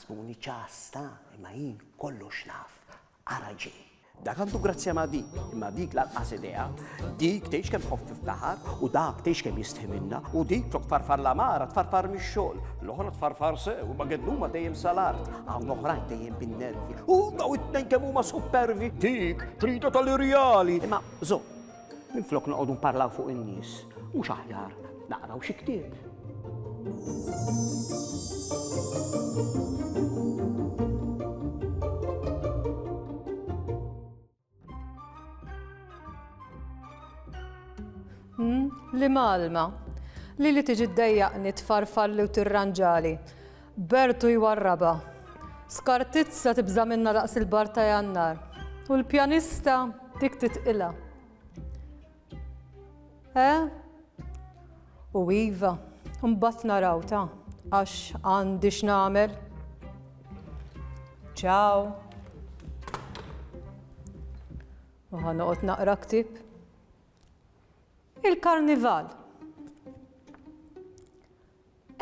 Taħsbuni ċasta, imma jien kollox naf. Ara ġej. Dak għandu grazzja ma' dik, imma dik lanqas idea. Dik tgħix kemm tħoff tiftaħar u dak tgħix kemm jistħi minna u dik tfarfar l-amara tfarfar mix-xogħol. L-oħra tfarfar sew u ma gedluma dejjem salart. Hawn oħrajn dejjem bin-nervi. U daw it-tnejn kemm huma supervi. Dik trida tal-irjali. Imma żomm, minflok noqogħdu nparlaw fuq in-nies, mhux aħjar naqraw xi ktieb. Li malma, li tiġi ddejjaqni tfarfalli u tirranġali, Bertu jwarraba, skartizza tibża minna daqs il-bar ta' Jannar u l-pjanista dik titqilha. U iva, mbagħad naraw ta' għax għandi x'nagħmel. Ċaw. U ħanoqgħod naqra ktieb. Il-karnival.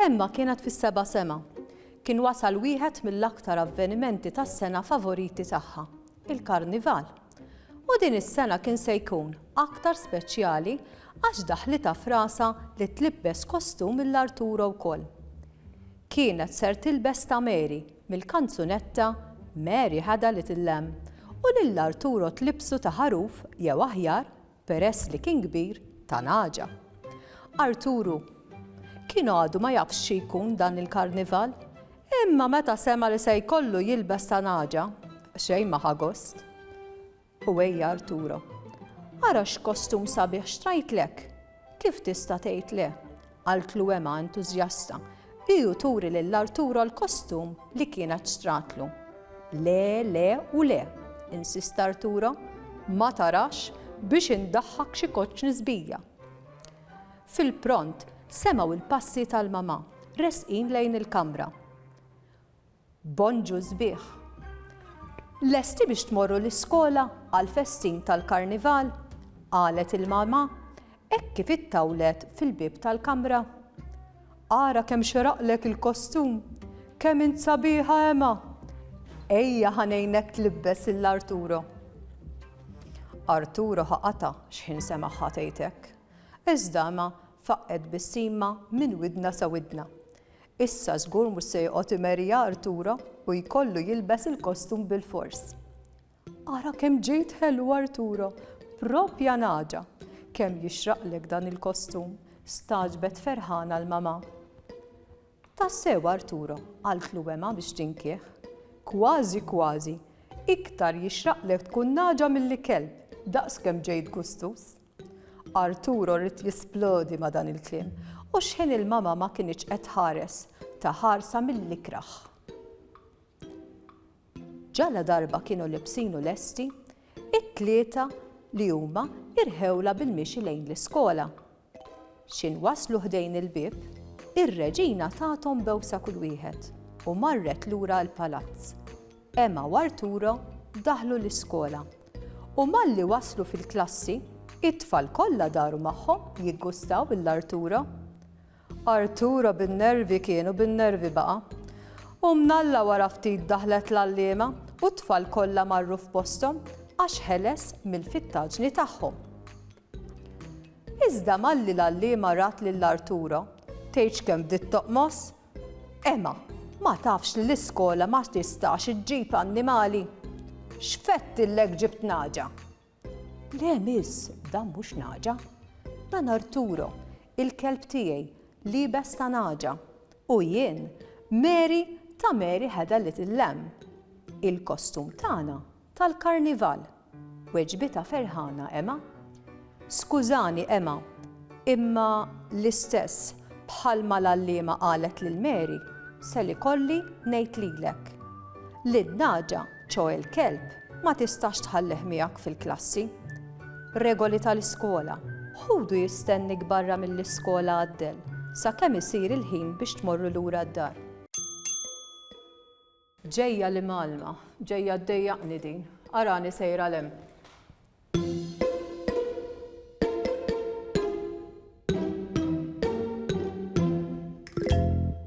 Emma kienet fis-seba' sema. Kien wasal wieħed mill-aktar avvenimenti tas-sena favoriti tagħha, il-karnival. U din is-sena kien se jkun aktar speċjali għax daħlitha frasa li tlibbes kostum mill-Arturo wkoll. Kienet ser tilbes ta' Mary mill-kanzunetta Mary ħada li tillem u lill-Arturo tlibsu ta' ħaruf jew aħjar peress li kien kbir ta' naġa. Arturu kien għadu ma jafx xi jkun dan il-karnival, imma meta sema li se jkollu jilbes ta' naġa, xejn ma ħagost. U ejja Arturo, ara x'kostum sabiħ xtrajtlek, kif tista' tgħid le? Qaltlu Emma entużjasta, iju turi lill-Arturo l-kostum li kienet xtratlu. Le u le, insista Arturo, ma tarax biex indaħħak xi koċċ nisbija. Fil-pront semgħu il-passi tal-mama resqin lejn il-kamra. Bonġu sbieħ. Lesti biex tmorru l-iskola għal-festin tal-karnival, qalet il-mama, hekk kif ittawlet fil-bib tal-kamra. Ara kemm xeraqlek il-kostum, kemm int sabiħa Emma. Ejja ħanejnek tlibbes l-Arturo. Arturo ħaqata x'ħin semaħħa tgħidlek. Iżda ma faqqed bis-sima minn widna sa widna. Issa żgur mhux se joqgħod imerja Arturo u jkollu jilbes il-kostum bil-fors. Ara kemm ġejt ħelu Arturo, proprja naġa. Kemm jixraqlek dan il-kostum, staġbet ferħana l-mama. Tassew Arturo, qaltlu Emma biex tinkieħ. Kważi, iktar jixraqlek tkun naġa milli kelb. Daqs kemm ġejt gustus. Arturo rrid jisplodi ma' dan il-kliem u x'ħin il-mama ma kienx qed ħares ta' ħarsa mill-ikraħ. Ġala darba kienu libsinu lesti, it-tlieta li huma irħewla bil-mixi lejn l-iskola. X'in waslu ħdejn il-bib, ir-reġina tagħthom bewsa kull wieħed u marret lura l-palazz. Emma u Arturo daħlu l-iskola. U malli waslu fil-klassi, it-tfal kollha daru magħhom jiggustaw bil-Arturo. Arturo bin-nervi kienu bin-nervi baqa'. U mnalla wara ftit daħlet l-allima u t-tfal kollha marru f'posthom għax ħeles mill-fittaġni tagħhom. Iżda malli l-allima rat lill-Arturo, tgħidx kemm bdiet toqmos? Emma, ma tafx li l-iskola ma tistax iġġib annimali. X'fettillek ġibt naġa? Le miss, dan mhux naġa. Dan Arturo, il-kelb tiegħi libes ta' naġa. U jien, Mary ta' Mary ħeda li tillem. Il-kostum tagħna tal-karnival. Weġbita ferħana Emma. Skużani Emma, imma l-istess bħalma l-allima qalet lil Mary, se li kolli ngħid lilek. Lid-naġa ċo il-kelb ma tistax tħallih miegħek fil-klassi. Regoli tal-iskola. Ħudu jistennik barra mill-iskola għaddel sakemm isir il-ħin biex tmorru lura d-dar. Ġejja li malma, ġejja ddejjaqni din, arani sejra lem.